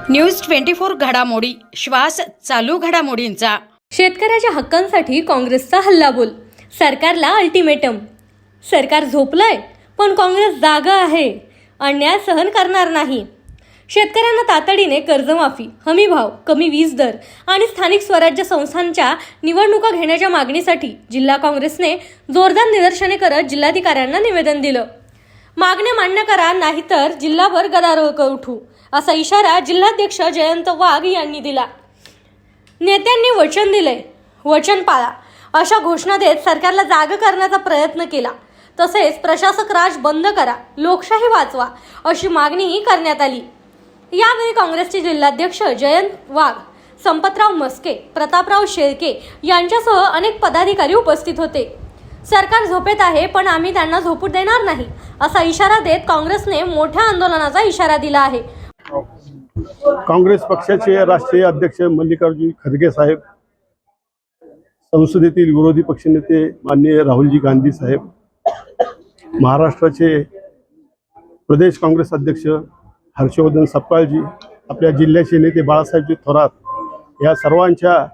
News 24 घडामोडी, श्वास चालू घडामोडींचा। शेतकऱ्याच्या हक्कांसाठी काँग्रेसचा हल्लाबोल, सरकारला अल्टिमेटम। सरकार झोपलंय पण काँग्रेस जागा आहे, अन्याय सहन करणार नाही। शेतकऱ्यांना तातडीने कर्जमाफी, हमीभाव, कमी वीज दर आणि स्थानिक स्वराज्य संस्थांच्या निवडणुका घेण्याच्या मागणीसाठी जिल्हा काँग्रेसने जोरदार निदर्शने करत जिल्हाधिकाऱ्यांना निवेदन दिलं। मागण्या मान्य करा, नाहीतर जिल्हाभर गदारोळ उठू, असा इशारा जिल्हाध्यक्ष जयंत वाघ यांनी दिला। नेत्यांनी वचन दिले, वचन पाळा अशा घोषणा देत सरकारला जाग करण्याचा प्रयत्न केला। तसेच प्रशासक राज बंद करा, लोकशाही वाचवा अशी मागणीही करण्यात आली। यावेळी काँग्रेसचे जिल्हाध्यक्ष जयंत वाघ, संपतराव मस्के, प्रतापराव शेळके यांच्यासह अनेक पदाधिकारी उपस्थित होते। सरकार झोपेत आहे पण आम्ही त्यांना झोपू देणार नाही, असा इशारा देत काँग्रेसने मोठ्या आंदोलनाचा इशारा दिला आहे। काँग्रेस पक्षाचे राष्ट्रीय अध्यक्ष मल्लिकार्जुन खरगे साहेब, संसदेतील विरोधी पक्षनेते माननीय राहुलजी गांधी साहेब, महाराष्ट्राचे प्रदेश काँग्रेस अध्यक्ष हर्षवर्धन सपकाळजी, आपल्या जिल्ह्याचे नेते बाळासाहेबजी थोरात, या सर्वांच्या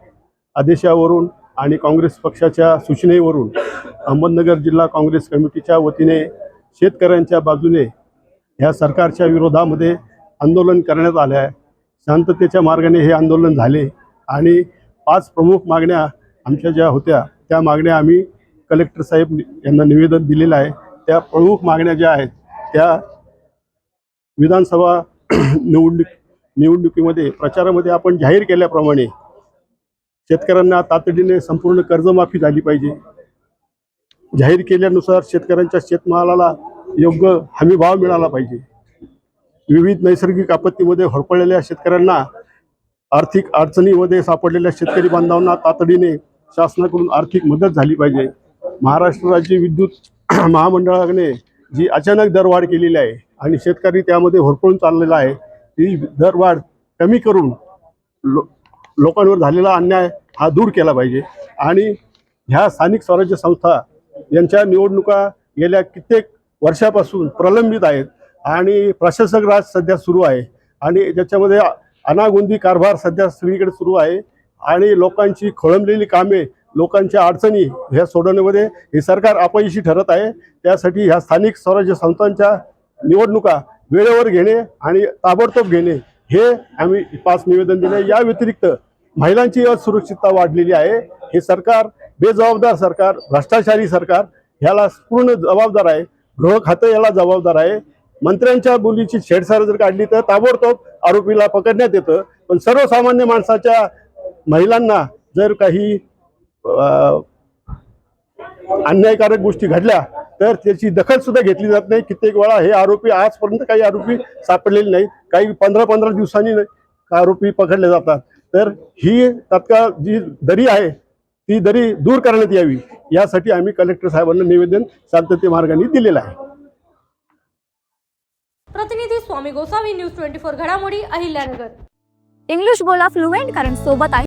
आदेशावरून आणि काँग्रेस पक्षाच्या सूचनेवरून अहमदनगर जिल्हा काँग्रेस कमिटीच्या वतीने शेतकऱ्यांच्या बाजूने ह्या सरकारच्या विरोधामध्ये आंदोलन करण्यात आले आहे। शांततेच्या मार्गाने हे आंदोलन झाले आणि 5 प्रमुख मागण्या आमच्या ज्या होत्या त्या मागण्या आम्ही कलेक्टर साहेब यांना निवेदन दिलेलं आहे। त्या प्रमुख मागण्या ज्या आहेत त्या विधानसभा निवडणुकीमध्ये प्रचारामध्ये आपण जाहीर केल्याप्रमाणे शेतकऱ्यांना तातडीने संपूर्ण कर्जमाफी झाली पाहिजे। जाहीर केल्यानुसार शेतकऱ्यांच्या शेतमालाला योग्य हमीभाव मिळाला पाहिजे। विविध नैसर्गिक आपत्तीमध्ये होरपळलेल्या शेतकऱ्यांना, आर्थिक अडचणीमध्ये सापडलेल्या शेतकरी बांधवांना तातडीने शासनाकडून आर्थिक मदत झाली पाहिजे। महाराष्ट्र राज्य विद्युत महामंडळाने जी अचानक दरवाढ केलेली आहे आणि शेतकरी त्यामध्ये होरपळून चाललेला आहे, ती दरवाढ कमी करून लोकांवर झालेला अन्याय हा दूर केला पाहिजे। आणि ह्या स्थानिक स्वराज्य संस्था यांच्या निवडणुका गेल्या कित्येक वर्षापासून प्रलंबित आहेत आणि प्रशासक राज सध्या सुरू आहे आणि ज्याच्यामध्ये अनागोंदी कारभार सध्या सगळीकडे सुरू आहे आणि लोकांची खोळंबलेली कामे, लोकांच्या अडचणी ह्या सोडवण्यामध्ये हे सरकार अपयशी ठरत आहे। त्यासाठी ह्या स्थानिक स्वराज्य संस्थांच्या निवडणुका वेळेवर घेणे आणि ताबडतोब घेणे हे आम्ही 5 निवेदन दिले। या व्यतिरिक्त महिलांची असुरक्षितता वाढलेली आहे। हे सरकार बेजबाबदार सरकार, भ्रष्टाचारी सरकार ह्याला पूर्ण जबाबदार आहे। गृह खातं याला जबाबदार आहे। मंत्र्यांच्या बोलीची छेडछाड जर काढली तर ताबडतोब आरोपीला पकडण्यात येतं, पण सर्वसामान्य माणसाच्या महिलांना जर काही अन्यायकारक गोष्टी घडल्या तर त्याची दखल सुद्धा घेतली जात नाही। कित्येक वेळा हे आरोपी, आजपर्यंत काही आरोपी सापडलेले नाहीत, काही 15-15 दिवसांनी आरोपी पकडले जातात। तर ही तत्काळ जी दरी आहे ती दरी दूर करण्यात यावी, यासाठी आम्ही कलेक्टर साहेबांना निवेदन शांतते मार्गाने दिलेलं आहे। प्रतिनिधी स्वामी गोसावी, न्यूज 24 घडामोडी, अहिल्यानगर। इंग्लिश बोला फ्लुएंट, कारण सोबत आहे